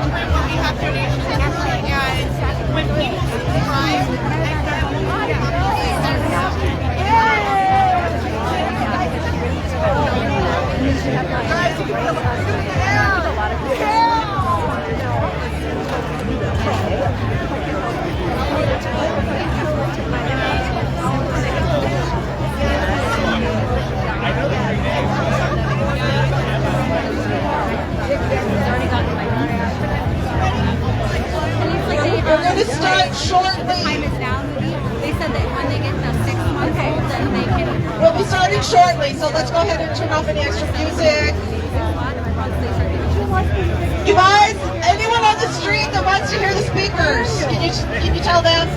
we have donations actually, and when people subscribe, guys, you can We're going to start shortly. They said that when they get to 6 months old, then they can. We'll be starting shortly, so let's go ahead and turn off any extra music. You guys, anyone on the street that wants to hear the speakers, can you tell them?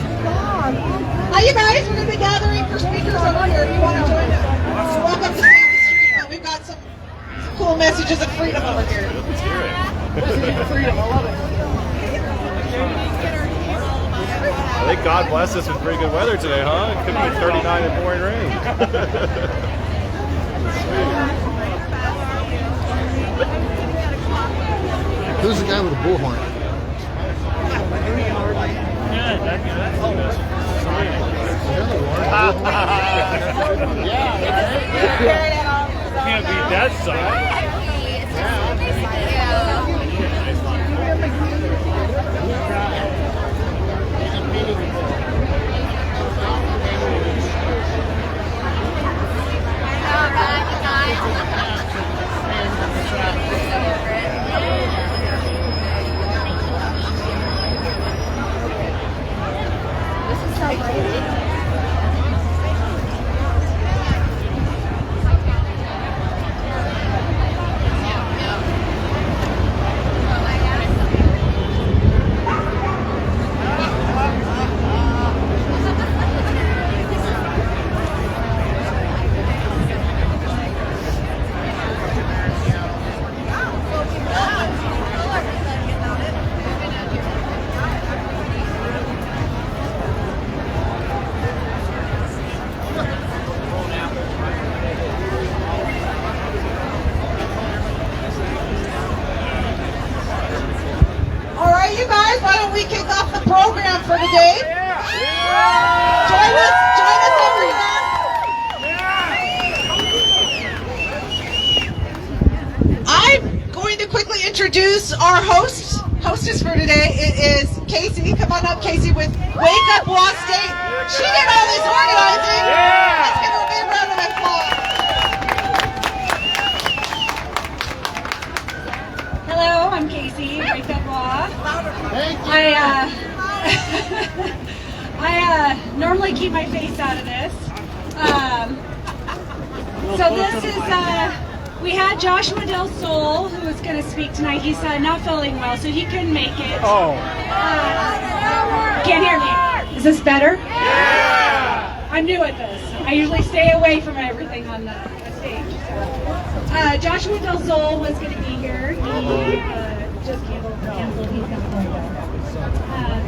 Hi, you guys, we're going to be gathering for speakers over here if you want to join us. Welcome to the street, but we've got some cool messages of freedom over here. Let's hear it. Messages of freedom, I love it. I think God bless us with pretty good weather today, huh? It could be 39 and pouring rain. Who's the guy with the bullhorn? Can't beat that side. Program for today. Join us everyone. I'm going to quickly introduce our hostess for today. It is Kasey. Come on up, Kasey, with Wake Up Law State. She did all this organizing. Let's give her a big round of applause. Hello, I'm Kasey, Wake Up Law. I normally keep my face out of this. So this is, we had Joshua Del Sol, who was going to speak tonight. He's not feeling well, so he couldn't make it. Oh. Can't hear me. Is this better? Yeah! I'm new at this. I usually stay away from everything on the stage. So. Joshua Del Sol was going to be here. He just canceled. He's not going to.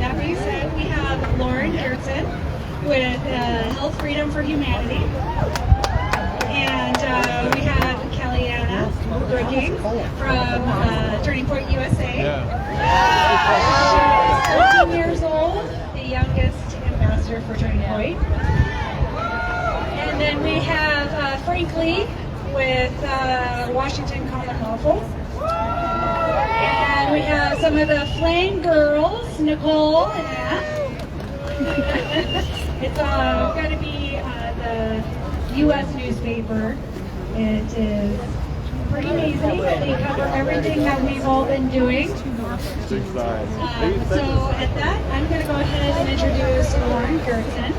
That being said, we have Lauren Geertsen with Health Freedom for Humanity. And we have KellyAnna Brooking from Turning Point USA. She's 13 years old, the youngest ambassador for Turning Point. And then we have Frank Lee with Washington Common Lawful. And we have some of the Flame Girls, Nicole and Anna. It's going to be the U.S. newspaper. It is pretty amazing. They cover everything that we've all been doing. So at that, I'm going to go ahead and introduce Lauren Geertsen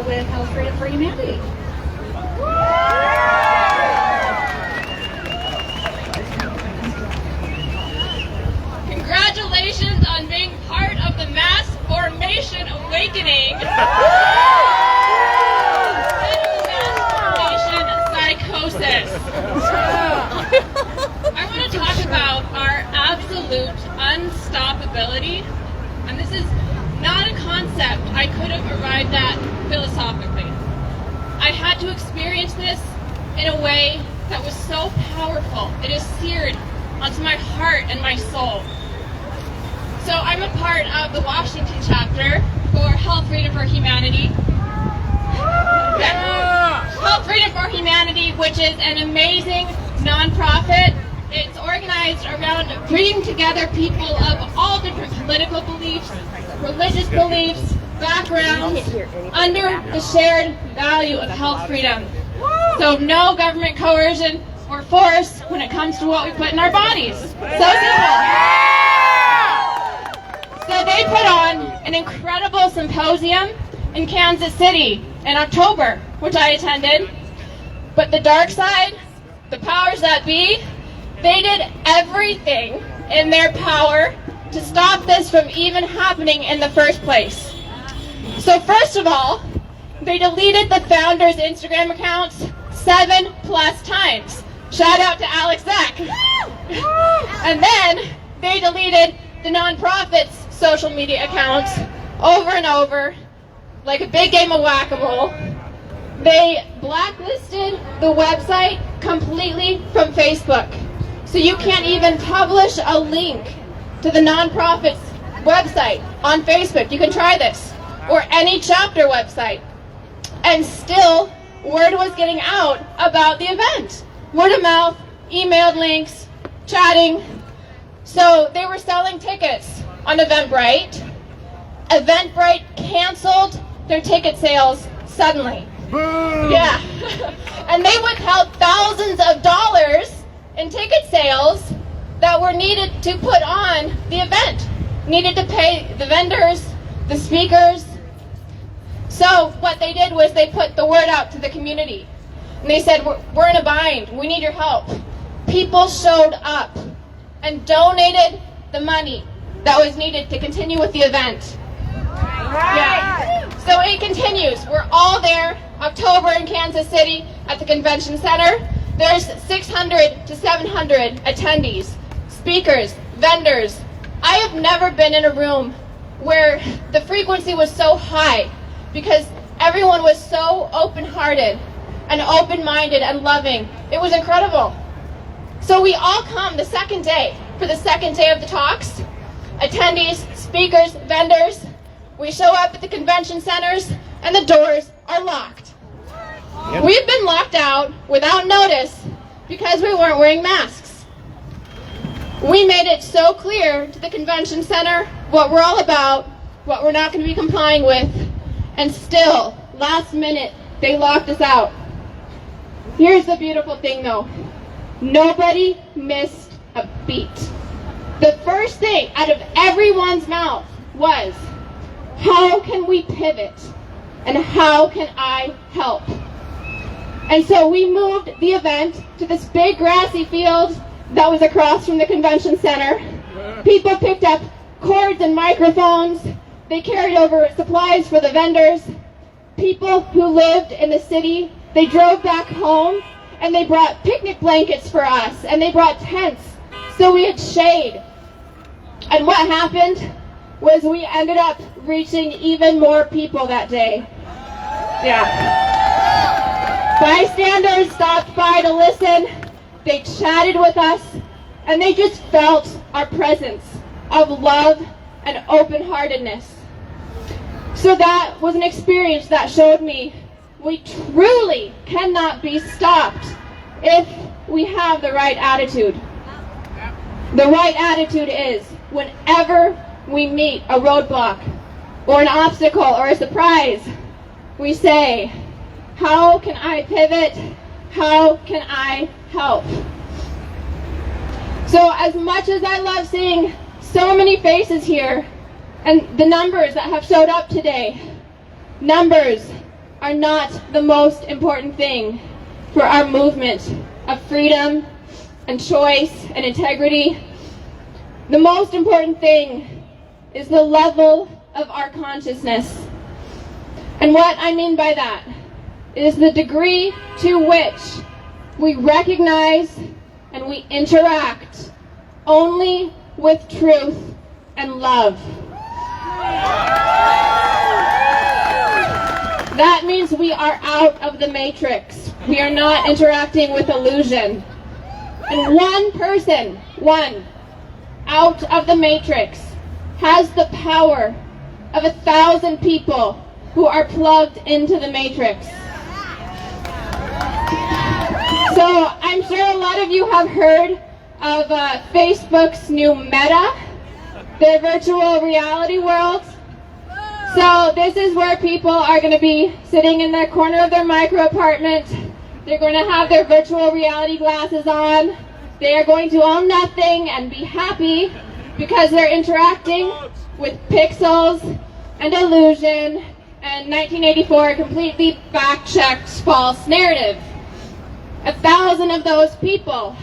with Health Freedom for Humanity. Congratulations on being part of the mass formation awakening. Psychosis. I want to talk about our absolute unstoppability, and this is not a concept I could have arrived at philosophically. I had to experience this in a way that was so powerful. It is seared onto my heart and my soul. So I'm a part of the Washington chapter for Health Freedom for Humanity. Health Freedom for Humanity, which is an amazing nonprofit. It's organized around bringing together people of all different political beliefs, religious beliefs, backgrounds, under the shared value of health freedom. So no government coercion or force when it comes to what we put in our bodies. So simple. So they put on an incredible symposium in Kansas City in October, which I attended. But the dark side, the powers that be, they did everything in their power to stop this from even happening in the first place. So first of all, they deleted the founders' Instagram accounts 7+ times. Shout out to Alex Zach. And then they deleted the nonprofits' social media accounts over and over, like a big game of whack-a-mole. They blacklisted the website completely from Facebook. So you can't even publish a link to the nonprofit's website on Facebook. You can try this. Or any chapter website. And still, word was getting out about the event. Word of mouth, emailed links, chatting. So they were selling tickets on Eventbrite. Eventbrite canceled their ticket sales suddenly. Boom! Yeah. And they withheld thousands of dollars in ticket sales that were needed to put on the event. Needed to pay the vendors, the speakers. So what they did was they put the word out to the community. And they said, we're in a bind. We need your help. People showed up and donated the money that was needed to continue with the event. Yeah. So it continues. We're all there, October in Kansas City at the convention center. There's 600 to 700 attendees, speakers, vendors. I have never been in a room where the frequency was so high because everyone was so open-hearted and open-minded and loving. It was incredible. So we all come the second day for the second day of the talks. Attendees, speakers, vendors. We show up at the convention centers and the doors are locked. Yep. We've been locked out without notice because we weren't wearing masks. We made it so clear to the convention center what we're all about, what we're not going to be complying with, and still, last minute, they locked us out. Here's the beautiful thing though. Nobody missed a beat. The first thing out of everyone's mouth was, how can we pivot? And how can I help? And so we moved the event to this big grassy field that was across from the convention center. People picked up cords and microphones. They carried over supplies for the vendors. People who lived in the city, they drove back home and they brought picnic blankets for us and they brought tents so we had shade. And what happened was we ended up reaching even more people that day. Yeah. Bystanders stopped by to listen. They chatted with us and they just felt our presence of love and open-heartedness. So that was an experience that showed me we truly cannot be stopped if we have the right attitude. The right attitude is whenever we meet a roadblock or an obstacle or a surprise, we say, how can I pivot? How can I help? So as much as I love seeing so many faces here and the numbers that have showed up today, numbers are not the most important thing for our movement of freedom and choice and integrity. The most important thing is the level of our consciousness. And what I mean by that is the degree to which we recognize and we interact only with truth and love. That means we are out of the matrix. We are not interacting with illusion. And one person, one, out of the matrix has the power of 1,000 people who are plugged into the matrix. So I'm sure a lot of you have heard of Facebook's new Meta, their virtual reality world. So this is where people are going to be sitting in the corner of their micro apartment. They're going to have their virtual reality glasses on. They are going to own nothing and be happy because they're interacting with pixels and illusion and 1984 completely fact-checked false narrative. 1,000 of those people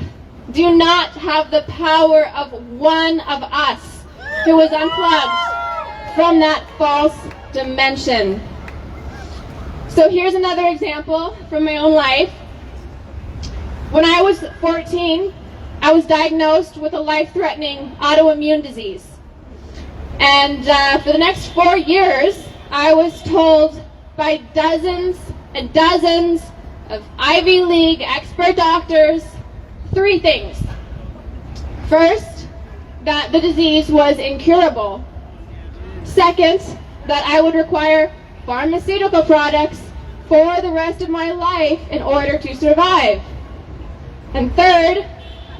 do not have the power of one of us who was unplugged from that false dimension. So here's another example from my own life. When I was 14, I was diagnosed with a life-threatening autoimmune disease. And for the next 4 years, I was told by dozens and dozens of Ivy League expert doctors 3 things. First, that the disease was incurable. Second, that I would require pharmaceutical products for the rest of my life in order to survive. And third,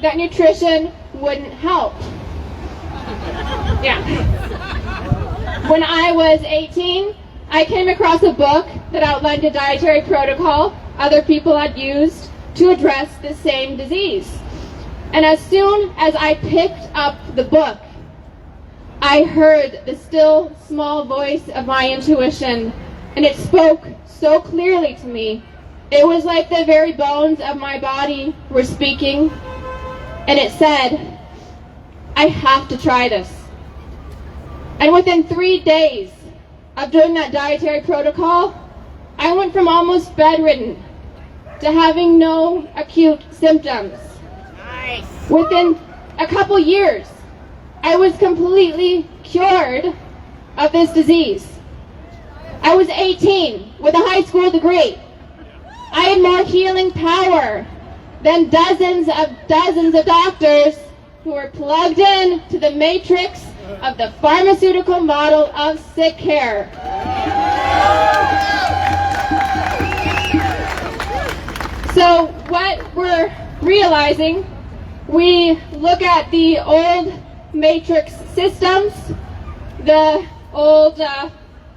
that nutrition wouldn't help. Yeah. When I was 18, I came across a book that outlined a dietary protocol other people had used to address the same disease. And as soon as I picked up the book, I heard the still small voice of my intuition, and it spoke so clearly to me. It was like the very bones of my body were speaking, and it said, I have to try this. And within 3 days of doing that dietary protocol, I went from almost bedridden to having no acute symptoms. Nice. Within a couple years, I was completely cured of this disease. I was 18 with a high school degree. I had more healing power than dozens of doctors who were plugged in to the matrix of the pharmaceutical model of sick care. So what we're realizing, we look at the old matrix systems, the old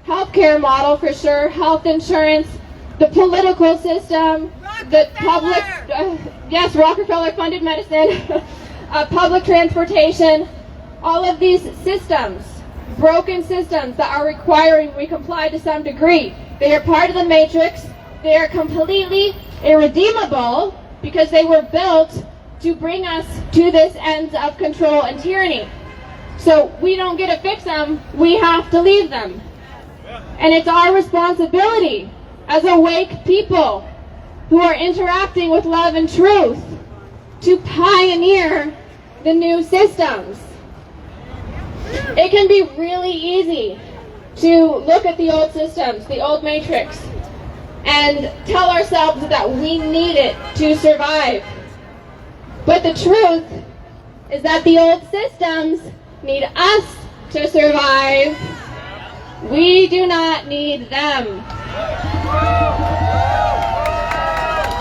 healthcare model for sure, health insurance, the political system, the public, yes, Rockefeller-funded medicine, public transportation, all of these systems, broken systems that are requiring we comply to some degree. They are part of the matrix. They are completely irredeemable because they were built to bring us to this end of control and tyranny. So we don't get to fix them, we have to leave them. And it's our responsibility as awake people who are interacting with love and truth to pioneer the new systems. It can be really easy to look at the old systems, the old matrix, and tell ourselves that we need it to survive. But the truth is that the old systems need us to survive. We do not need them.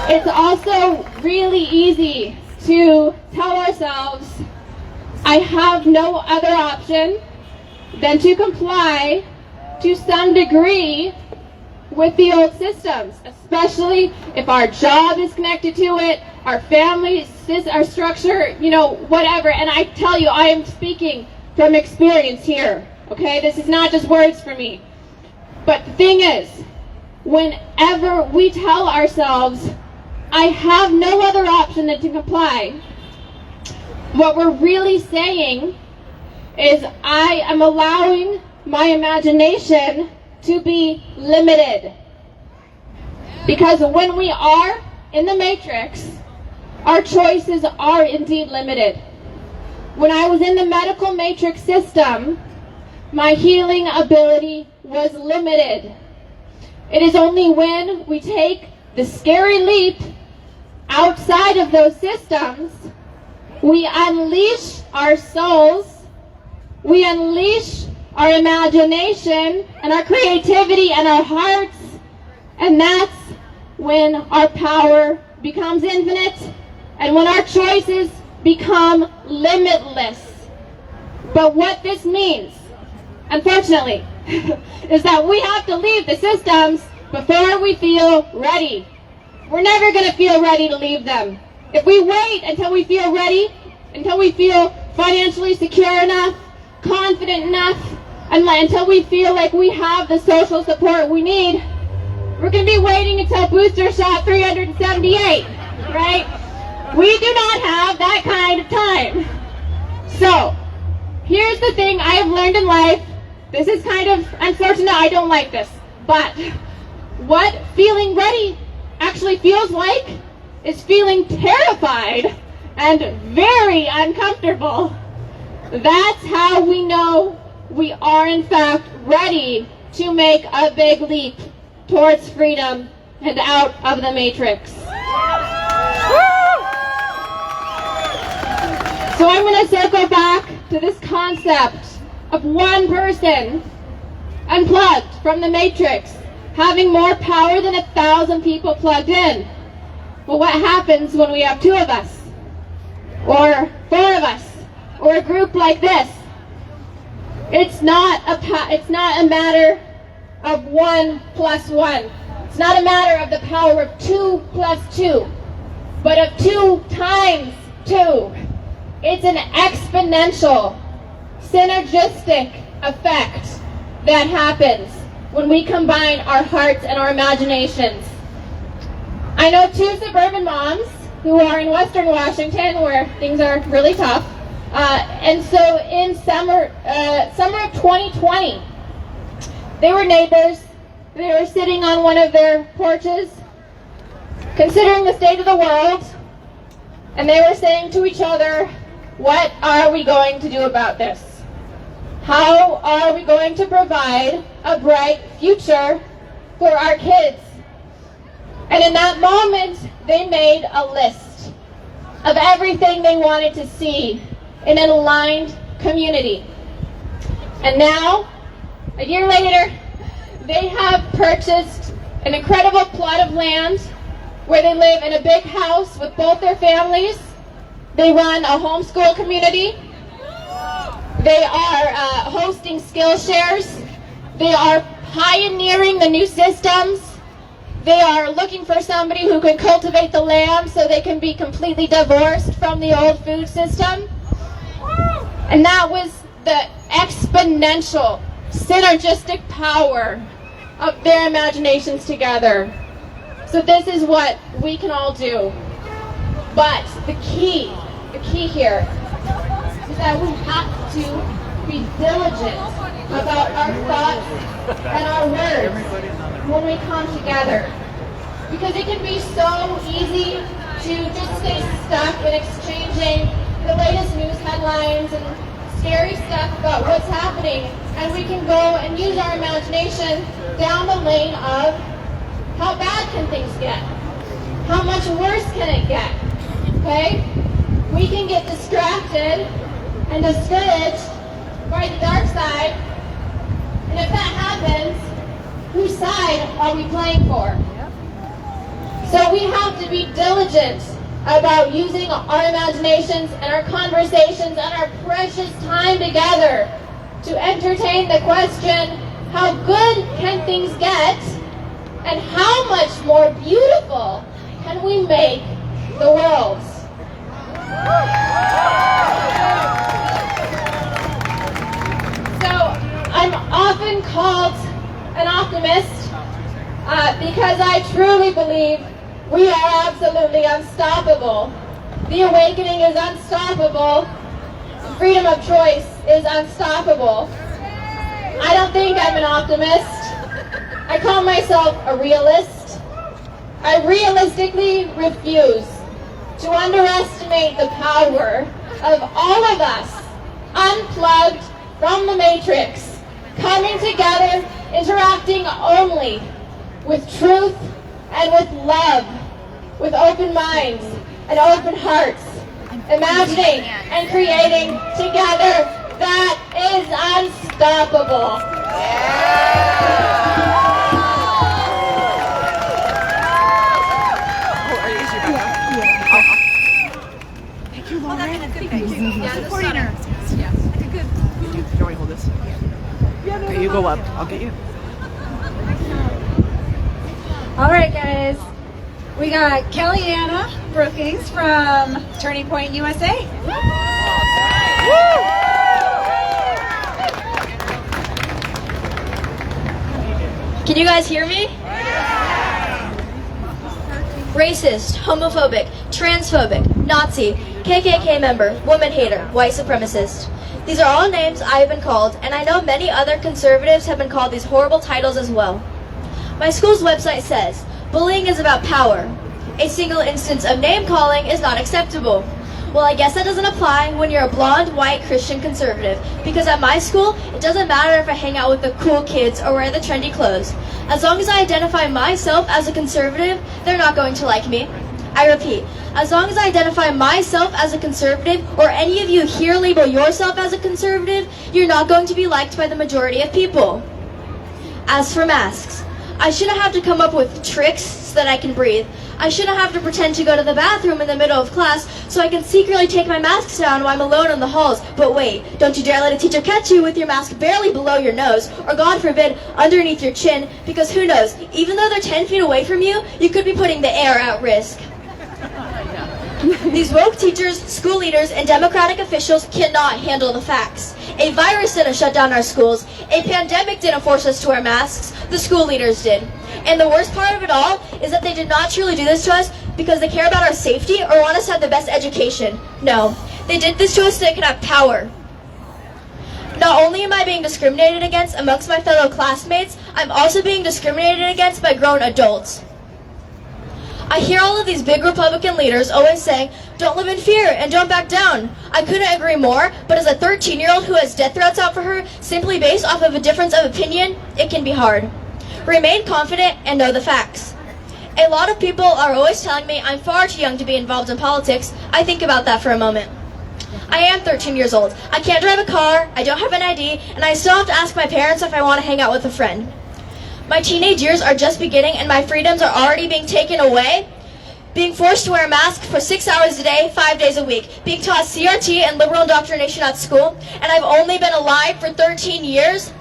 It's also really easy to tell ourselves, I have no other option than to comply to some degree with the old systems, especially if our job is connected to it, our family, our structure, whatever. And I tell you, I am speaking from experience here, okay? This is not just words for me. But the thing is, whenever we tell ourselves, I have no other option than to comply, what we're really saying is I am allowing my imagination to be limited. Because when we are in the matrix, our choices are indeed limited. When I was in the medical matrix system, my healing ability was limited. It is only when we take the scary leap outside of those systems We unleash our souls. We unleash our imagination and our creativity and our hearts. And that's when our power becomes infinite and when our choices become limitless. But what this means, unfortunately, is that we have to leave the systems before we feel ready. We're never going to feel ready to leave them. If we wait until we feel ready, until we feel financially secure enough, confident enough, and until we feel like we have the social support we need, we're going to be waiting until booster shot 378, right? We do not have that kind of time. So, here's the thing I have learned in life. This is kind of unfortunate. I don't like this. But what feeling ready actually feels like is feeling terrified and very uncomfortable. That's how we know we are in fact ready to make a big leap towards freedom and out of the matrix. So I'm going to circle back to this concept of one person unplugged from the matrix having more power than 1,000 people plugged in. Well, what happens when we have 2 of us? Or 4 of us? Or a group like this? It's not a matter of 1 plus 1. It's not a matter of the power of 2 plus 2, but of 2 times 2. It's an exponential, synergistic effect that happens when we combine our hearts and our imaginations. I know 2 suburban moms who are in Western Washington where things are really tough. And so in summer of 2020, they were neighbors. They were sitting on one of their porches, considering the state of the world, and they were saying to each other, what are we going to do about this? How are we going to provide a bright future for our kids? And in that moment, they made a list of everything they wanted to see in an aligned community. And now, a year later, they have purchased an incredible plot of land where they live in a big house with both their families. They run a homeschool community. They are hosting skill shares. They are pioneering the new systems. They are looking for somebody who can cultivate the land so they can be completely divorced from the old food system. And that was the exponential, synergistic power of their imaginations together. So this is what we can all do. But the key here is that we have to be diligent about our thoughts and our words when we come together. Because it can be so easy to just stay stuck in exchanging the latest news headlines and scary stuff about what's happening. And we can go and use our imagination down the lane of how bad can things get? How much worse can it get? Okay? We can get distracted and discouraged by the dark side. And if that happens, whose side are we playing for? So we have to be diligent about using our imaginations and our conversations and our precious time together to entertain the question, how good can things get? And how much more beautiful can we make the world? So I'm often called an optimist because I truly believe we are absolutely unstoppable. The awakening is unstoppable. Freedom of choice is unstoppable. I don't think I'm an optimist. I call myself a realist. I realistically refuse to underestimate the power of all of us unplugged from the matrix, coming together, interacting only with truth and with love, with open minds and open hearts, imagining, and creating together. That is unstoppable. Supporting her. Joey, hold this. Okay, you go up. I'll get you. All right, guys. We got KellyAnna Brookings from Turning Point USA. Can you guys hear me? Racist, homophobic, transphobic, Nazi, KKK member, woman hater, white supremacist. These are all names I have been called, and I know many other conservatives have been called these horrible titles as well. My school's website says, bullying is about power. A single instance of name-calling is not acceptable. Well, I guess that doesn't apply when you're a blonde, white, Christian conservative, because at my school, it doesn't matter if I hang out with the cool kids or wear the trendy clothes. As long as I identify myself as a conservative, they're not going to like me. I repeat, as long as I identify myself as a conservative, or any of you here label yourself as a conservative, you're not going to be liked by the majority of people. As for masks, I shouldn't have to come up with tricks so that I can breathe. I shouldn't have to pretend to go to the bathroom in the middle of class so I can secretly take my mask down while I'm alone in the halls. But wait, don't you dare let a teacher catch you with your mask barely below your nose, or God forbid, underneath your chin, because who knows, even though they're 10 feet away from you, you could be putting the air at risk. These woke teachers, school leaders, and Democratic officials cannot handle the facts. A virus didn't shut down our schools. A pandemic didn't force us to wear masks. The school leaders did. And the worst part of it all is that they did not truly do this to us because they care about our safety or want us to have the best education. No, they did this to us so they could have power. Not only am I being discriminated against amongst my fellow classmates, I'm also being discriminated against by grown adults. I hear all of these big Republican leaders always saying, don't live in fear and don't back down. I couldn't agree more, but as a 13-year-old who has death threats out for her simply based off of a difference of opinion, it can be hard. Remain confident and know the facts. A lot of people are always telling me I'm far too young to be involved in politics. I think about that for a moment. I am 13 years old. I can't drive a car, I don't have an ID, and I still have to ask my parents if I want to hang out with a friend. My teenage years are just beginning and my freedoms are already being taken away. Being forced to wear a mask for 6 hours a day, 5 days a week. Being taught CRT and liberal indoctrination at school, and I've only been alive for 13 years.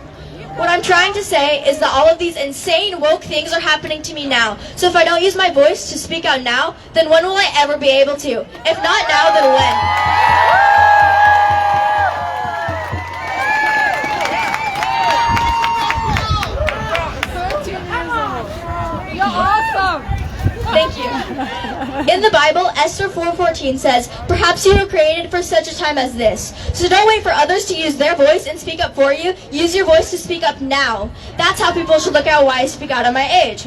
What I'm trying to say is that all of these insane woke things are happening to me now. So if I don't use my voice to speak out now, then when will I ever be able to? If not now, then when? Thank you. In the Bible, Esther 4:14 says, perhaps you were created for such a time as this. So don't wait for others to use their voice and speak up for you. Use your voice to speak up now. That's how people should look at why I speak out at my age.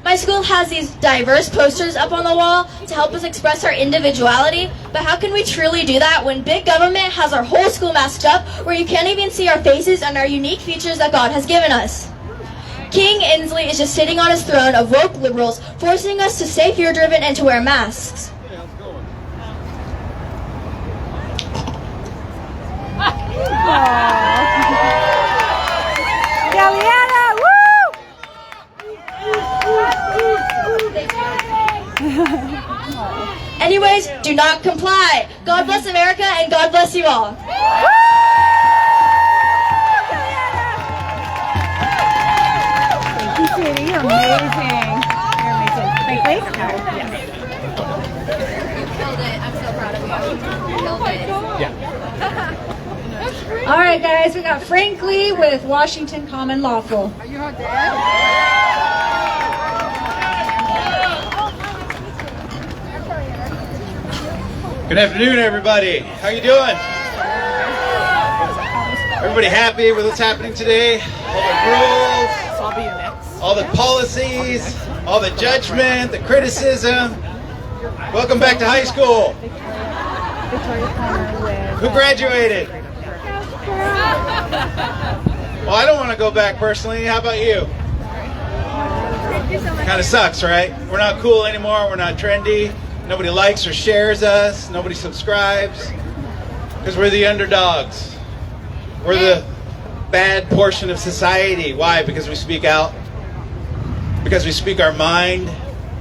My school has these diverse posters up on the wall to help us express our individuality, but how can we truly do that when big government has our whole school masked up where you can't even see our faces and our unique features that God has given us? King Inslee is just sitting on his throne of woke liberals, forcing us to stay fear-driven and to wear masks. KellyAnna, woo! Anyways, do not comply. God bless America and God bless you all. You're amazing. You're amazing. Frankly? Yes. You killed it. I'm so proud of you. You killed it. All right, guys, we got Frank Lee with Washington Common Lawful. Are you her dad? Good afternoon, everybody. How you doing? Everybody happy with what's happening today? All the rules, So I'll be your next. all the policies, all the judgment, the criticism. Welcome back to high school. Who graduated? Well, I don't want to go back personally. How about you? Kind of sucks, right? We're not cool anymore. We're not trendy. Nobody likes or shares us. Nobody subscribes. Because we're the underdogs. We're the bad portion of society. Why? Because we speak out. Because we speak our mind.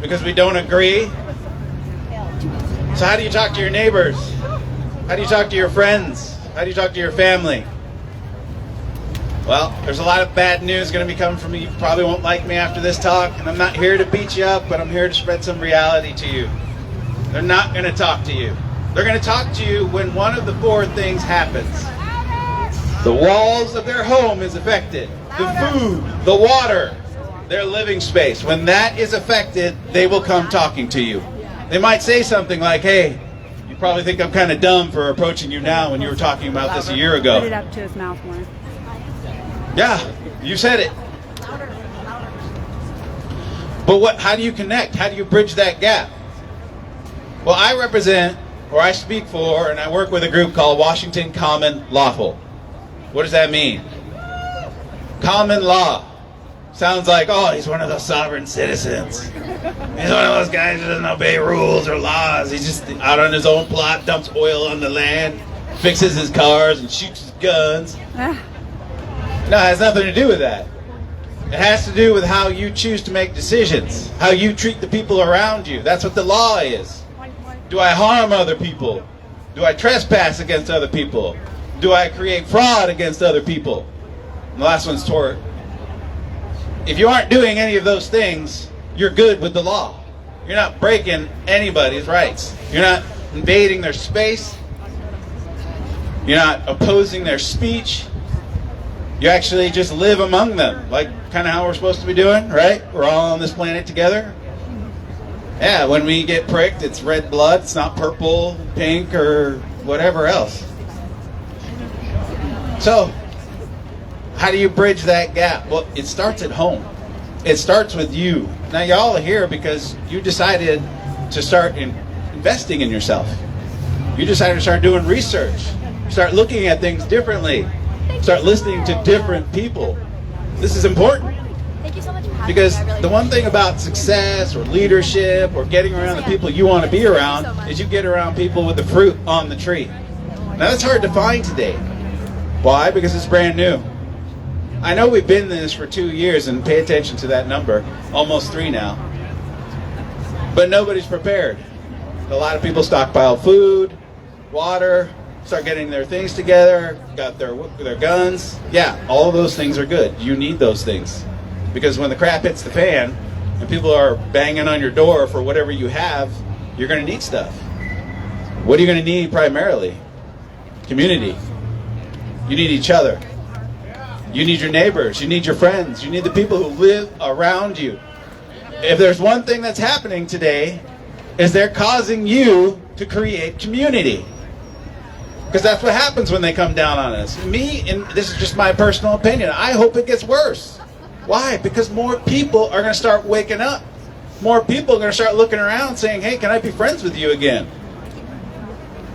Because we don't agree. So how do you talk to your neighbors? How do you talk to your friends? How do you talk to your family? Well, there's a lot of bad news going to be coming from me. You probably won't like me after this talk, and I'm not here to beat you up, but I'm here to spread some reality to you. They're not going to talk to you. They're going to talk to you when one of the four things happens. The walls of their home is affected. The food, the water, their living space. When that is affected, they will come talking to you. They might say something like, hey, you probably think I'm kind of dumb for approaching you now when you were talking about this a year ago. Put it up to his mouth more. Yeah, you said it. But how do you connect? How do you bridge that gap? Well, I represent, or I speak for, and I work with a group called Washington Common Lawful. What does that mean? Common law. Sounds like, oh, he's one of those sovereign citizens. He's one of those guys who doesn't obey rules or laws. He's just out on his own plot, dumps oil on the land, fixes his cars, and shoots his guns. No, it has nothing to do with that. It has to do with how you choose to make decisions, how you treat the people around you. That's what the law is. Do I harm other people? Do I trespass against other people? Do I create fraud against other people? And the last one's tort. If you aren't doing any of those things, you're good with the law. You're not breaking anybody's rights. You're not invading their space. You're not opposing their speech. You actually just live among them, like kind of how we're supposed to be doing, right? We're all on this planet together. Yeah, when we get pricked, it's red blood. It's not purple, pink, or whatever else. So, how do you bridge that gap? Well, it starts at home. It starts with you. Now, y'all are here because you decided to start investing in yourself. You decided to start doing research. Start looking at things differently. Start listening to different people. This is important. Thank you so much for having Because me. I really the one thing about success or leadership or getting around the people you want to be around is you get around people with the fruit on the tree. Now that's hard to find today. Why? Because it's brand new. I know we've been in this for 2 years, and pay attention to that number, almost 3 now. But nobody's prepared. A lot of people stockpile food, water, start getting their things together, got their guns. Yeah, all of those things are good. You need those things. Because when the crap hits the fan and people are banging on your door for whatever you have, you're going to need stuff. What are you going to need primarily? Community. You need each other. You need your neighbors. You need your friends. You need the people who live around you. If there's one thing that's happening today, is they're causing you to create community. Because that's what happens when they come down on us. Me, and this is just my personal opinion, I hope it gets worse. Why? Because more people are going to start waking up. More people are going to start looking around saying, hey, can I be friends with you again?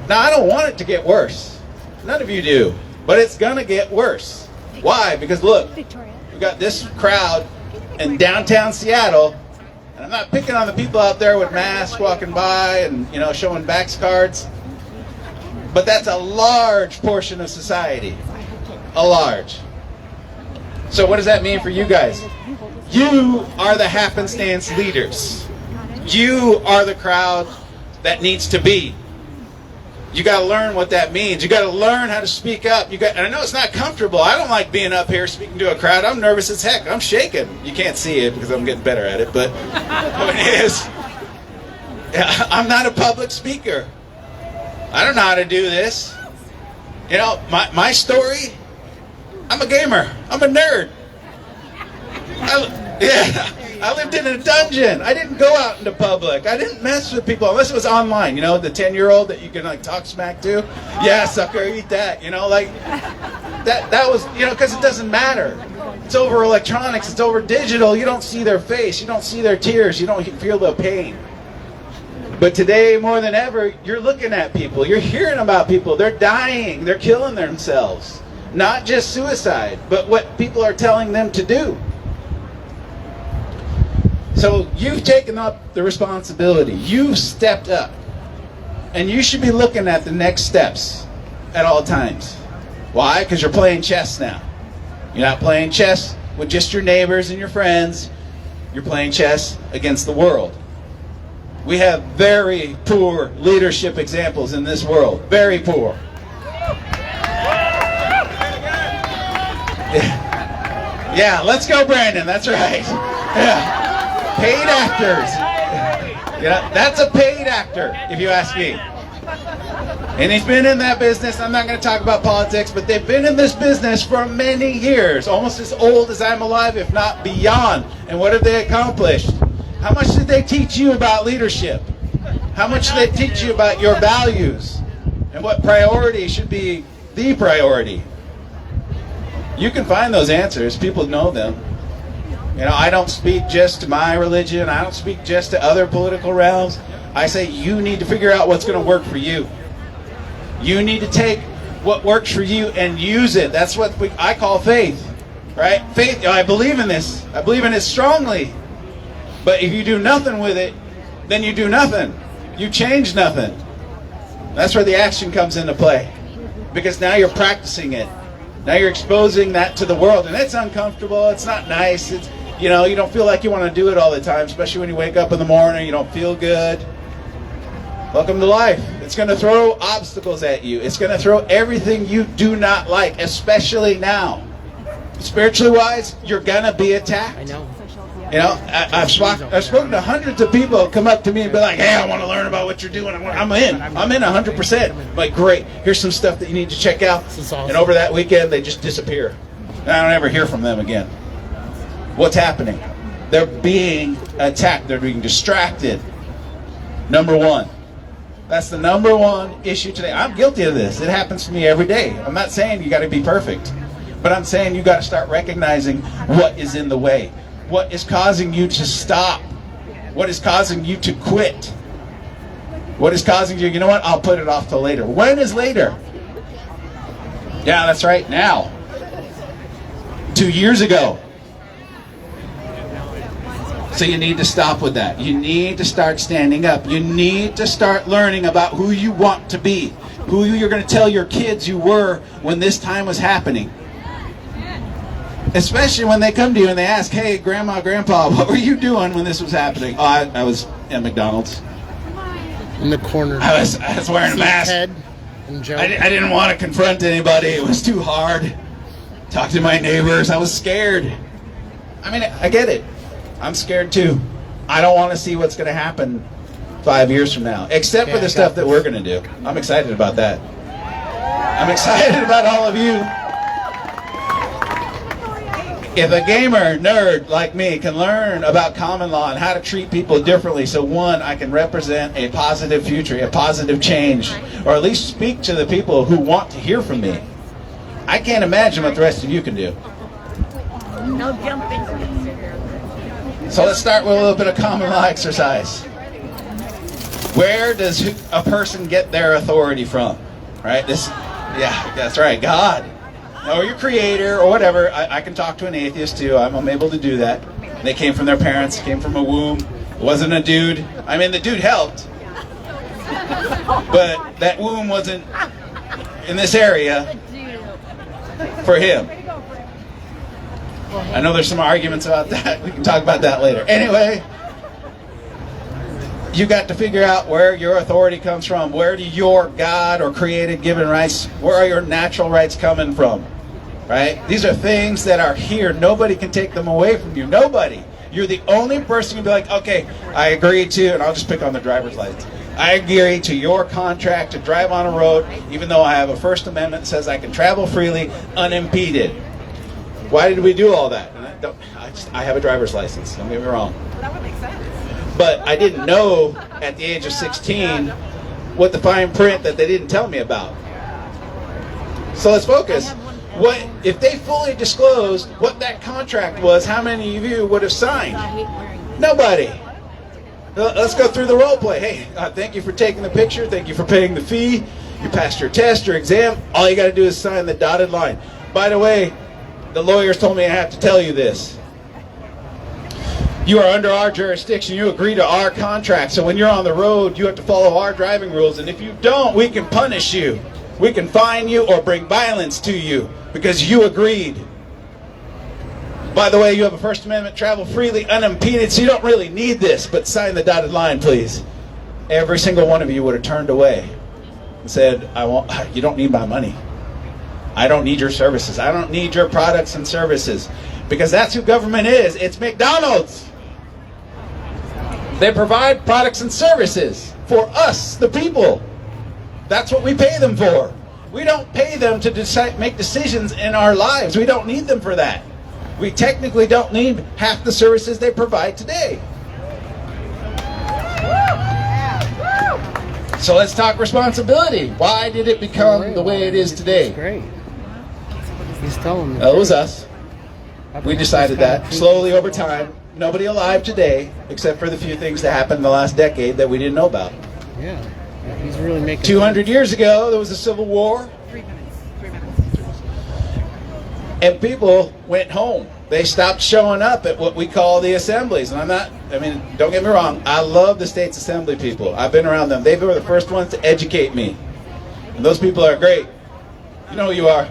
Now, I don't want it to get worse. None of you do. But it's going to get worse. Why? Because look, we got this crowd in downtown Seattle, and I'm not picking on the people out there with masks walking by and, you know, showing backs cards. But that's a large portion of society. A large. So what does that mean for you guys? You are the happenstance leaders. You are the crowd that needs to be. You got to learn what that means. You got to learn how to speak up. And I know it's not comfortable. I don't like being up here speaking to a crowd. I'm nervous as heck. I'm shaking. You can't see it because I'm getting better at it, but the point is, I'm not a public speaker. I don't know how to do this. You know, my story, I'm a gamer. I'm a nerd. I lived in a dungeon. I didn't go out into public. I didn't mess with people unless it was online. You know, the 10-year-old that you can like talk smack to. Yeah, sucker, eat that. You know, like that was, you know, because it doesn't matter. It's over electronics. It's over digital. You don't see their face. You don't see their tears. You don't feel the pain. But today, more than ever, you're looking at people. You're hearing about people. They're dying. They're killing themselves. Not just suicide, but what people are telling them to do. So you've taken up the responsibility. You've stepped up. And you should be looking at the next steps at all times. Why? Because you're playing chess now. You're not playing chess with just your neighbors and your friends. You're playing chess against the world. We have very poor leadership examples in this world. Very poor. Yeah, let's go, Brandon. That's right. Yeah. Paid actors. Yeah, that's a paid actor, if you ask me. And he's been in that business. I'm not going to talk about politics, but they've been in this business for many years, almost as old as I'm alive, if not beyond. And what have they accomplished? How much did they teach you about leadership? How much did they teach you about your values? And what priority should be the priority? You can find those answers. People know them. You know, I don't speak just to my religion. I don't speak just to other political realms. I say you need to figure out what's going to work for you. You need to take what works for you and use it. That's what I call faith, right? Faith, I believe in this. I believe in it strongly. But if you do nothing with it, then you do nothing. You change nothing. That's where the action comes into play. Because now you're practicing it. Now you're exposing that to the world. And it's uncomfortable. It's not nice. It's, you know, you don't feel like you want to do it all the time, especially when you wake up in the morning, you don't feel good. Welcome to life. It's going to throw obstacles at you. It's going to throw everything you do not like, especially now. Spiritually wise, you're going to be attacked. I know. You know, I've spoken to hundreds of people who come up to me and be like, hey, I want to learn about what you're doing. I'm in 100%. Like, great. Here's some stuff that you need to check out. And over that weekend, they just disappear. And I don't ever hear from them again. What's happening? They're being attacked. They're being distracted. Number one. That's the number one issue today. I'm guilty of this. It happens to me every day. I'm not saying you got to be perfect, but I'm saying you got to start recognizing what is in the way. What is causing you to stop? What is causing you to quit? What is causing you, you know what, I'll put it off till later. When is later? Yeah, that's right, now. 2 years ago. So you need to stop with that. You need to start standing up. You need to start learning about who you want to be, who you're going to tell your kids you were when this time was happening. Especially when they come to you and they ask, hey, Grandma, Grandpa, what were you doing when this was happening? Oh, I was at McDonald's. In the corner. I was wearing a mask. Ted and Joe. I didn't want to confront anybody. It was too hard. Talk to my neighbors. I was scared. I mean, I get it. I'm scared too. I don't want to see what's going to happen 5 years from now, except for the stuff that we're going to do. I'm excited about that. I'm excited about all of you. If a gamer nerd like me can learn about common law and how to treat people differently, so one, I can represent a positive future, a positive change, or at least speak to the people who want to hear from me, I can't imagine what the rest of you can do. No jumping. So let's start with a little bit of common law exercise. Where does a person get their authority from? Right? Yeah, that's right, God. Or your creator, or whatever. I can talk to an atheist too. I'm able to do that. They came from their parents, came from a womb. It wasn't a dude. I mean, the dude helped. But that womb wasn't in this area for him. I know there's some arguments about that. We can talk about that later. Anyway, you got to figure out where your authority comes from. Where do your God or created given rights, where are your natural rights coming from? Right? These are things that are here. Nobody can take them away from you. Nobody. You're the only person who can be like, okay, I agree to, and I'll just pick on the driver's license. I agree to your contract to drive on a road, even though I have a First Amendment that says I can travel freely, unimpeded. Why did we do all that? And I have a driver's license, don't get me wrong. That would make sense. But I didn't know at the age of 16 what the fine print that they didn't tell me about. So let's focus. What if they fully disclosed what that contract was, how many of you would have signed? Nobody. Let's go through the role play. Hey, thank you for taking the picture. Thank you for paying the fee. You passed your test, your exam. All you got to do is sign the dotted line. By the way, the lawyers told me I have to tell you this. You are under our jurisdiction. You agree to our contract. So when you're on the road, you have to follow our driving rules. And if you don't, we can punish you. We can fine you or bring violence to you because you agreed. By the way, you have a First Amendment, travel freely, unimpeded, so you don't really need this, but sign the dotted line, please. Every single one of you would have turned away and said, you don't need my money. I don't need your services. I don't need your products and services. Because that's who government is. It's McDonald's. They provide products and services for us, the people. That's what we pay them for. We don't pay them to make decisions in our lives. We don't need them for that. We technically don't need half the services they provide today. So let's talk responsibility. Why did it become the way it is today? Great. He's telling me. It was us. We decided that slowly over time. Nobody alive today, except for the few things that happened in the last decade that we didn't know about. Yeah, he's really making 200 years ago, there was a civil war. 3 minutes. And people went home. They stopped showing up at what we call the assemblies. And don't get me wrong, I love the state's assembly people. I've been around them. They were the first ones to educate me. And those people are great. You know who you are.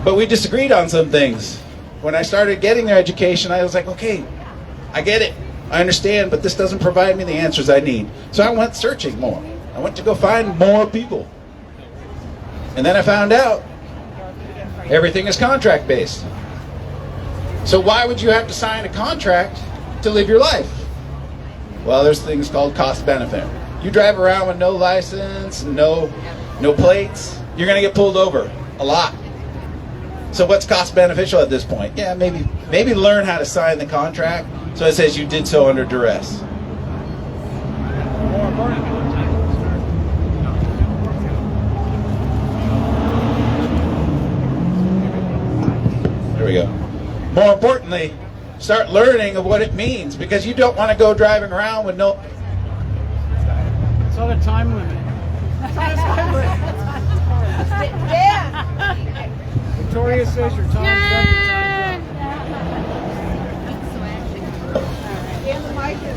But we disagreed on some things. When I started getting their education, I was like, okay, I get it. I understand, but this doesn't provide me the answers I need. So I went searching more. I went to go find more people. And then I found out everything is contract-based. So why would you have to sign a contract to live your life? Well, there's things called cost-benefit. You drive around with no license, no plates, you're going to get pulled over a lot. So what's cost beneficial at this point? Yeah, maybe learn how to sign the contract so it says you did so under duress. There we go. More importantly, start learning of what it means, because you don't want to go driving around with no... It's not a time limit. Victoria says your time's up.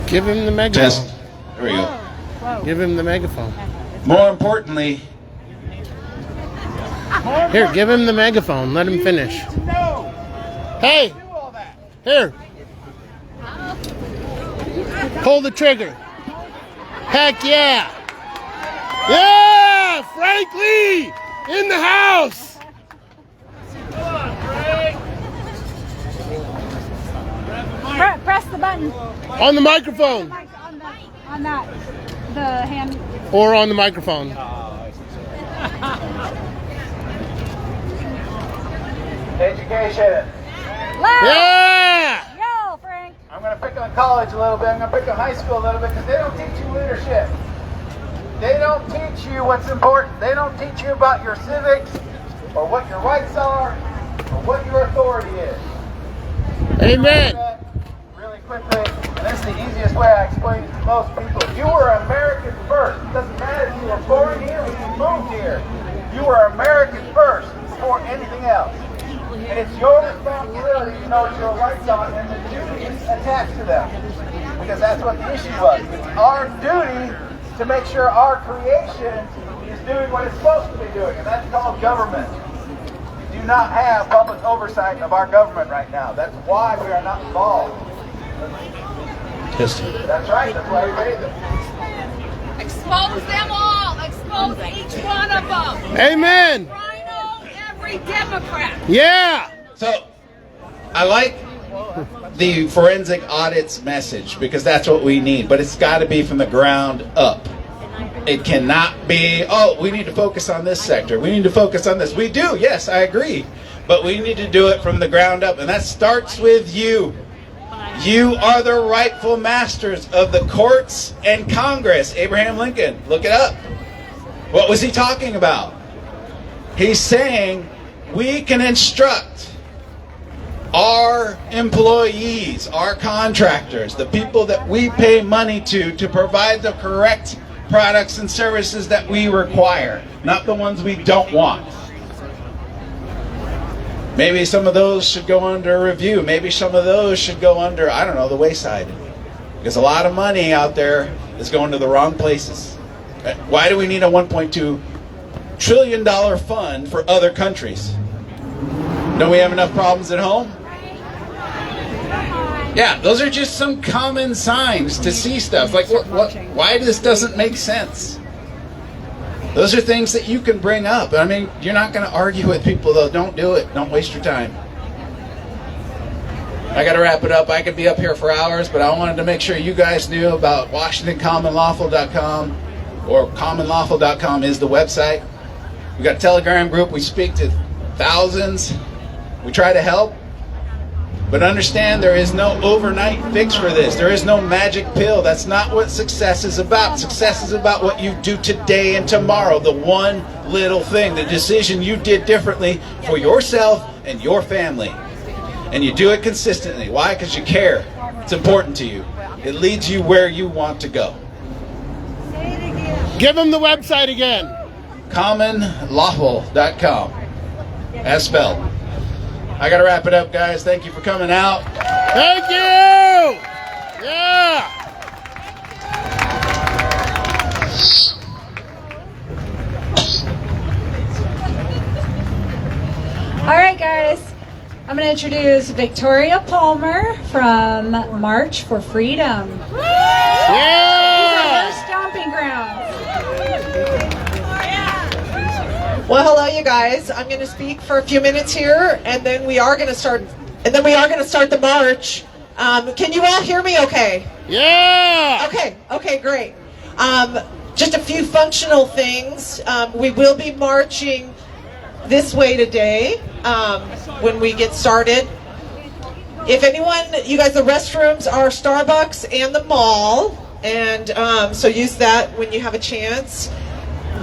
Give him the megaphone. Just, there we go. Give him the megaphone. More importantly... Here, give him the megaphone. Let him finish. Hey! Here. Pull the trigger. Heck yeah! Yeah! Frank Lee! In the house! Press the button. On the microphone. On that. The hand. Or on the microphone. Education. Loud. Yeah! Yell, Frank. I'm going to pick on college a little bit. I'm going to pick on high school a little bit because they don't teach you leadership. They don't teach you what's important. They don't teach you about your civics or what your rights are or what your authority is. Amen. Really quickly, and this is the easiest way I explain it to most people. You were American first. It doesn't matter if you were born here or you moved here. You were American first before anything else. And it's your responsibility to know what your rights are and the duties attached to them. Because that's what the issue was. It's our duty to make sure our creation is doing what it's supposed to be doing, and that's called government. We do not have public oversight of our government right now. That's why we are not involved. That's right. That's why we made them. Expose them all. Expose each one of them. Amen. Rhino, every Democrat. Yeah. So, I like the forensic audit's message because that's what we need, but it's got to be from the ground up. It cannot be, oh, we need to focus on this sector. We need to focus on this. We do, yes, I agree. But we need to do it from the ground up, and that starts with you. You are the rightful masters of the courts and Congress. Abraham Lincoln, look it up. What was he talking about? He's saying we can instruct our employees, our contractors, the people that we pay money to provide the correct products and services that we require, not the ones we don't want. Maybe some of those should go under review. Maybe some of those should go under, I don't know, the wayside. Because a lot of money out there is going to the wrong places. Why do we need a $1.2 trillion fund for other countries? Don't we have enough problems at home? Yeah, those are just some common signs to see stuff. Like, why this doesn't make sense? Those are things that you can bring up. I mean, you're not going to argue with people, though. Don't do it. Don't waste your time. I got to wrap it up. I could be up here for hours, but I wanted to make sure you guys knew about WashingtonCommonLawful.com, or CommonLawful.com is the website. We got a Telegram group. We speak to thousands. We try to help. But understand, there is no overnight fix for this. There is no magic pill. That's not what success is about. Success is about what you do today and tomorrow. The one little thing, the decision you did differently for yourself and your family. And you do it consistently. Why? Because you care. It's important to you. It leads you where you want to go. Give them the website again. CommonLawful.com. As spelled. I got to wrap it up, guys. Thank you for coming out. Thank you! Yeah! All right, guys. I'm going to introduce Victoria Palmer from March for Freedom. Yeah! These are her stomping grounds. Well, hello, you guys. I'm going to speak for a few minutes here, and then we are going to start. The march. Can you all hear me? Okay. Yeah. Okay, great. Just a few functional things. We will be marching this way today when we get started. If anyone, you guys, the restrooms are Starbucks and the mall, and so use that when you have a chance.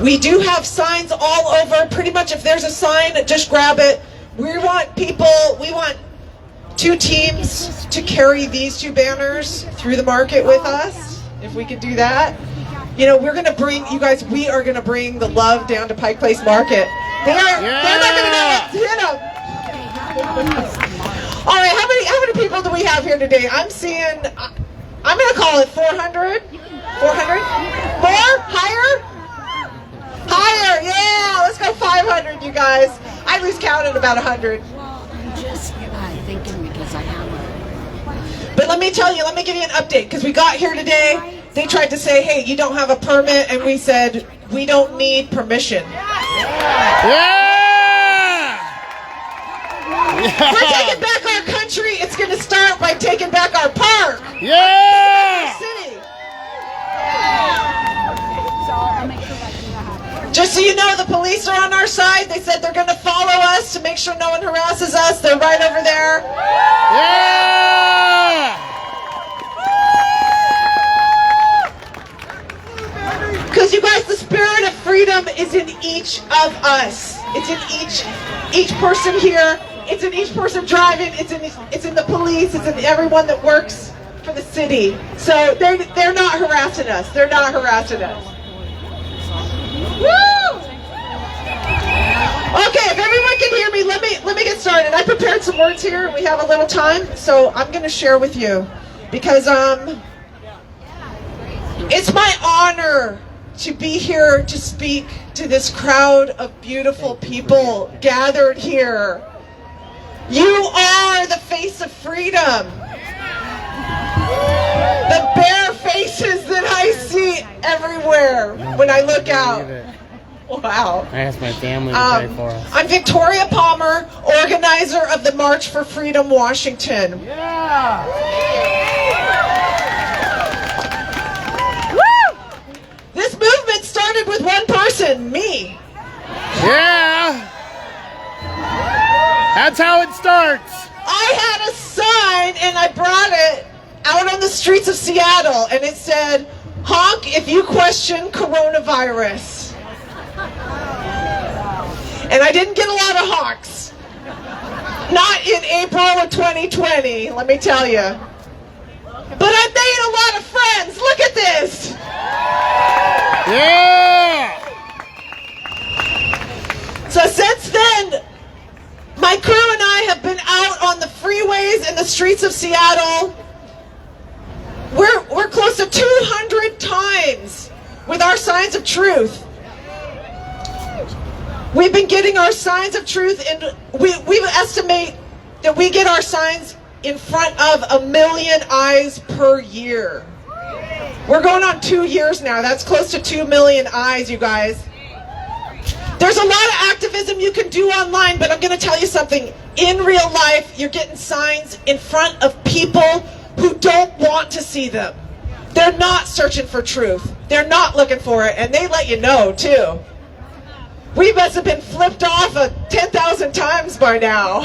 We do have signs all over. Pretty much if there's a sign, just grab it. We want 2 teams to carry these 2 banners through the market with us, if we could do that. You know, we're going to bring, you guys, we are going to bring the love down to Pike Place Market. They're not going to know what to hit them. All right, how many people do we have here today? I'm seeing, I'm going to call it 400. 400? More? Higher? Higher, yeah, let's go 500, you guys. I lose count at about 100. I'm just thinking because I have But let me tell you, let me give you an update, because we got here today, they tried to say, hey, you don't have a permit, and we said, we don't need permission. Yeah! We're taking back our country. It's going to start by taking back our park. Yeah! Our city. so I'll make sure that happens. Just so you know, the police are on our side. They said they're going to follow us to make sure no one harasses us. They're right over there. Yeah! Because you guys, the spirit of freedom is in each of us. It's in each person here. It's in each person driving. It's in the police. It's in everyone that works for the city. So they're not harassing us. They're not harassing us. Woo! Okay, if everyone can hear me, let me get started. I prepared some words here. We have a little time, so I'm going to share with you because it's my honor to be here to speak to this crowd of beautiful people gathered here. You are the face of freedom. The bare faces that I see everywhere when I look out. Wow. I asked my family to pray for us. I'm Victoria Palmer, organizer of the March for Freedom Washington. Yeah! This movement started with one person, me. Yeah! That's how it starts. I had a sign and I brought it out on the streets of Seattle and it said, honk if you question coronavirus. And I didn't get a lot of honks. Not in April of 2020, let me tell you. But I made a lot of friends. Look at this. Yeah! So since then, my crew and streets of Seattle. We're close to 200 times with our signs of truth. We've been getting our signs of truth, and we estimate that we get our signs in front of 1 million eyes per year. We're going on 2 years now. That's close to 2 million eyes, you guys. There's a lot of activism you can do online, but I'm going to tell you something. In real life, you're getting signs in front of people who don't want to see them. They're not searching for truth. They're not looking for it, and they let you know, too. We must have been flipped off 10,000 times by now.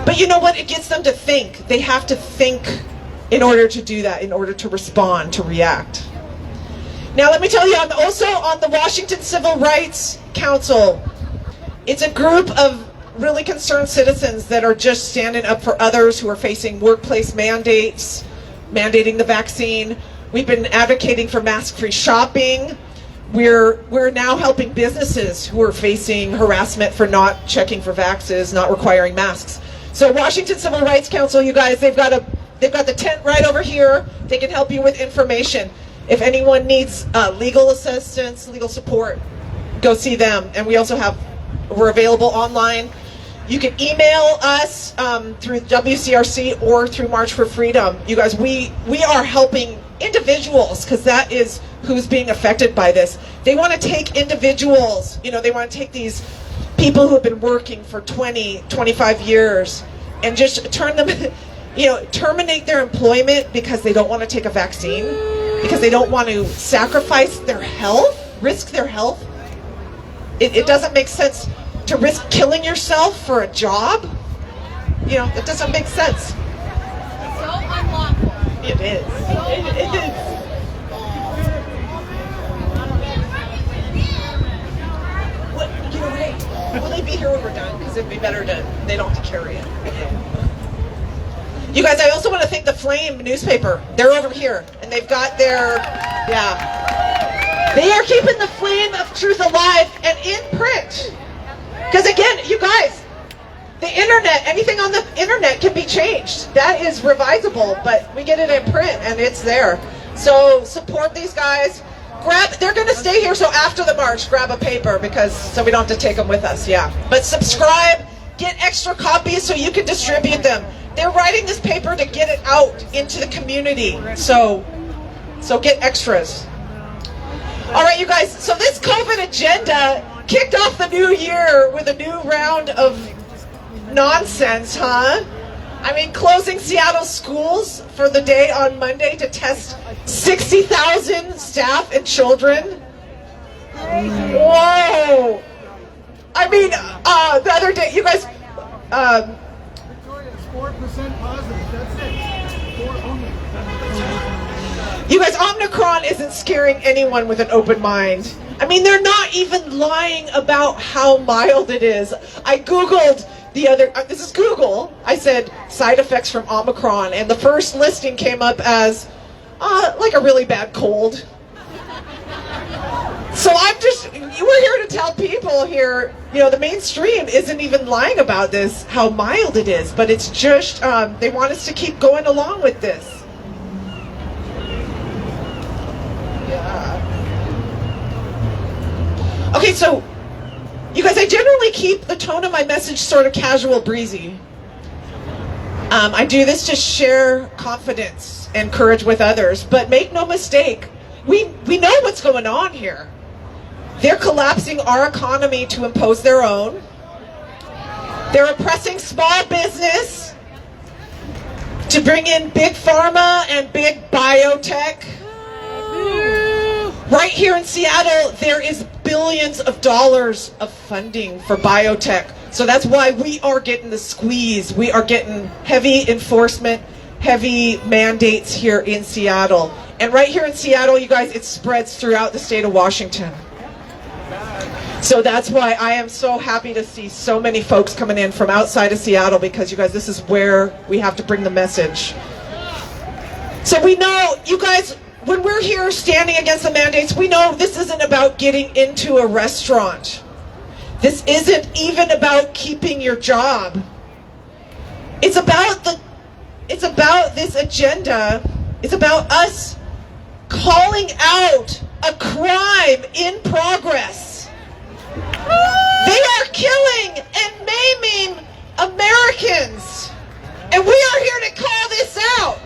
But you know what? It gets them to think. They have to think in order to do that, in order to respond, to react. Now let me tell you, I'm also on the Washington Civil Rights Council. It's a group of really concerned citizens that are just standing up for others who are facing workplace mandates, mandating the vaccine. We've been advocating for mask-free shopping. We're now helping businesses who are facing harassment for not checking for vaxes, not requiring masks. So Washington Civil Rights Council, you guys, they've got the tent right over here. They can help you with information. If anyone needs legal assistance, legal support, go see them. And we're available online. You can email us through WCRC or through March for Freedom. You guys, we are helping individuals, because that is who's being affected by this. They want to take individuals, they want to take these people who have been working for 20, 25 years and just turn them, terminate their employment because they don't want to take a vaccine, because they don't want to sacrifice their health, risk their health. It doesn't make sense to risk killing yourself for a job. It doesn't make sense. So unlawful. It is. It is. Will they be here when we're done? Because it'd be better they don't have to carry it. You guys, I also want to thank the Flame newspaper. They're over here, and they've got their, they are keeping the flame of truth alive and in print. Because again, you guys, the internet, anything on the internet can be changed. That is revisable, but we get it in print, and it's there. So support these guys. They're going to stay here, so after the march, grab a paper, so we don't have to take them with us, But subscribe, get extra copies so you can distribute them. They're writing this paper to get it out into the community, so get extras. All right, you guys, so this COVID agenda kicked off the new year with a new round of nonsense, huh? I mean, closing Seattle schools for the day on Monday to test 60,000 staff and children. Whoa! I mean, the other day, you guys, 4% positive, that's it. 4 only. You guys, Omicron isn't scaring anyone with an open mind. I mean, they're not even lying about how mild it is. I Googled this is Google. I said side effects from Omicron, and the first listing came up as like a really bad cold. So we're here to tell people here, the mainstream isn't even lying about this, how mild it is, but it's just, they want us to keep going along with this. Yeah. Okay, so, you guys, I generally keep the tone of my message sort of casual, breezy. I do this to share confidence and courage with others, but make no mistake, we know what's going on here. They're collapsing our economy to impose their own. They're oppressing small business to bring in big pharma and big biotech. Right here in Seattle, there is billions of dollars of funding for biotech. So that's why we are getting the squeeze. We are getting heavy enforcement, heavy mandates here in Seattle. And right here in Seattle, you guys, it spreads throughout the state of Washington. So that's why I am so happy to see so many folks coming in from outside of Seattle, because you guys, this is where we have to bring the message. So we know, you guys, when we're here standing against the mandates, we know this isn't about getting into a restaurant. This isn't even about keeping your job. It's about this agenda. It's about us calling out a crime in progress. They are killing and maiming Americans, and we are here to call this out.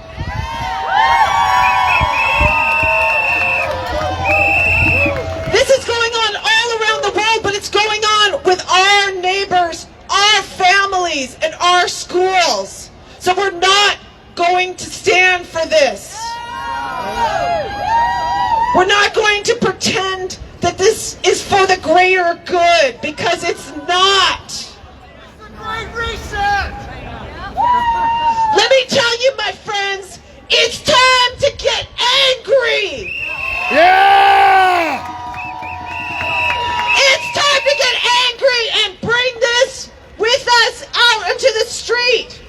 This is going on all around the world, but it's going on with our neighbors, our families, and our schools. So we're not going to stand for this. We're not going to pretend that this is for the greater good, because it's not. Great reset! Let me tell you, my friends, it's time to get angry. Yeah! It's time to get angry and bring this with us out into the street.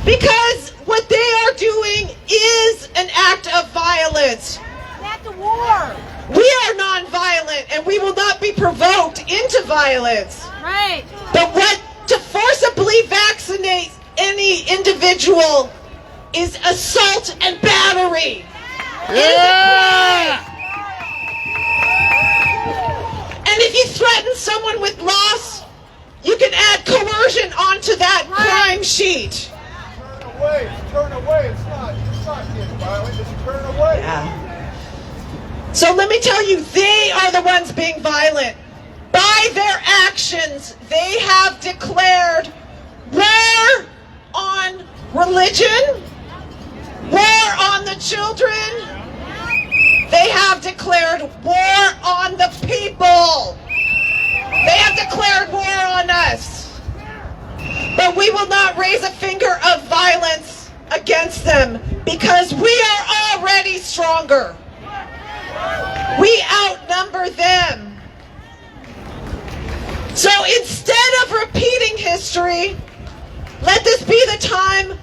Because what they are doing is an act of violence. That's a war! We are non-violent, and we will not be provoked into violence. Right! But what to forcibly vaccinate any individual is assault and battery. It is a crime. And if you threaten someone with loss, you can add coercion onto that crime sheet. Turn away. It's not getting violent. Just turn away. Yeah. So let me tell you, they are the ones being violent. By their actions, they have declared war on religion, war on the children. They have declared war on the people. They have declared war on us. But we will not raise a finger of violence against them, because we are already stronger. We outnumber them. So instead of repeating history, let this be the time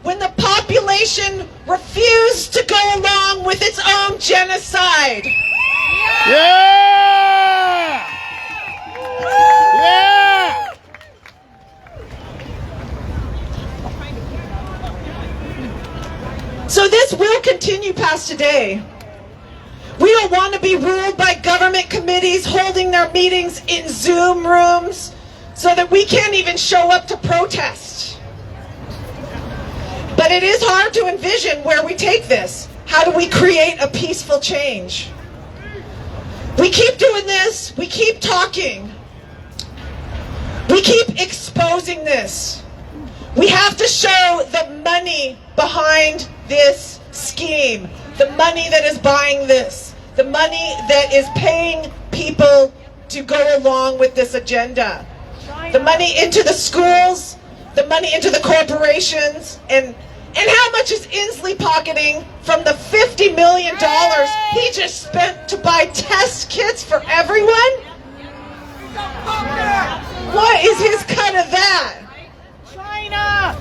when the population refused to go along with its own genocide. Yeah! Yeah! So this will continue past today. We don't want to be ruled by government committees holding their meetings in Zoom rooms so that we can't even show up to protest. But it is hard to envision where we take this. How do we create a peaceful change? We keep doing this. We keep talking. We keep exposing this. We have to show the money behind this scheme, the money that is buying this, the money that is paying people to go along with this agenda, the money into the schools, the money into the corporations, and how much is Inslee pocketing from the $50 million he just spent to buy test kits for everyone? What is his cut of that? China!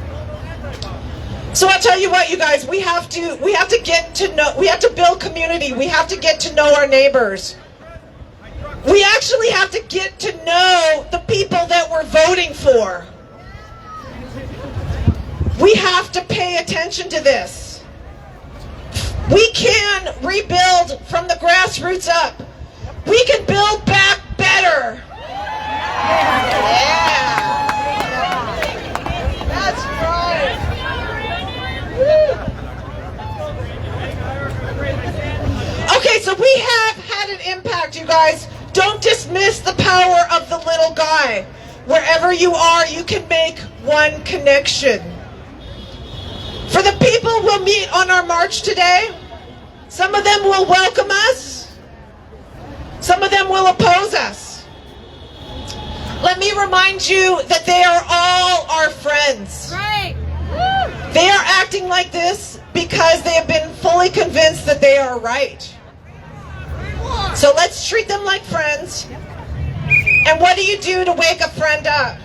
So I'll tell you what, you guys, we have to get to know, we have to build community. We have to get to know our neighbors. We actually have to get to know the people that we're voting for. We have to pay attention to this. We can rebuild from the grassroots up. We can build back better. Yeah. That's right. Okay, so we have had an impact, you guys. Don't dismiss the power of the little guy. Wherever you are, you can make one connection. For the people we'll meet on our march today, some of them will welcome us. Some of them will oppose us. Let me remind you that they are all our friends. Right! They are acting like this because they have been fully convinced that they are right. So let's treat them like friends. And what do you do to wake a friend up?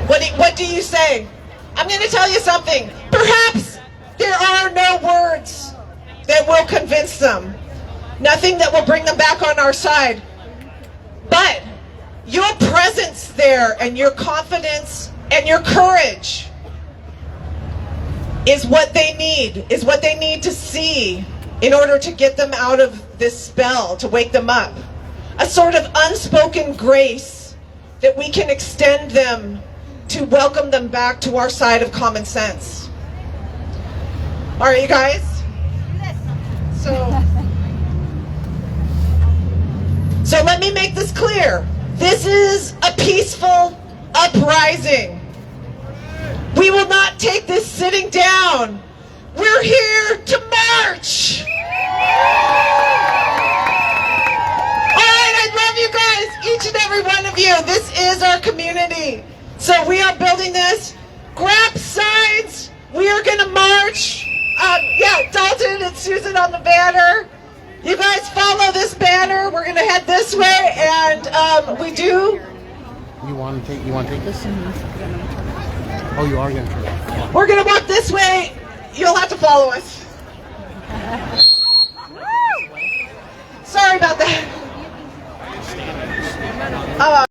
What do you say? I'm going to tell you something. Perhaps there are no words that will convince them. Nothing that will bring them back on our side. But Your presence there and your confidence and your courage is what they need to see in order to get them out of this spell, to wake them up. A sort of unspoken grace that we can extend them to welcome them back to our side of common sense. All right, you guys? So let me make this clear. This is a peaceful uprising. We will not take this sitting down. We're here to march. All right, I love you guys, each and every one of you. This is our community. So we are building this. Grab signs. We are going to march. Yeah, Dalton and Susan on the banner. You guys follow this banner. We're going to head this way, and we do. You want to take this? Oh, you are going to try that. We're going to walk this way. You'll have to follow us. Sorry about that.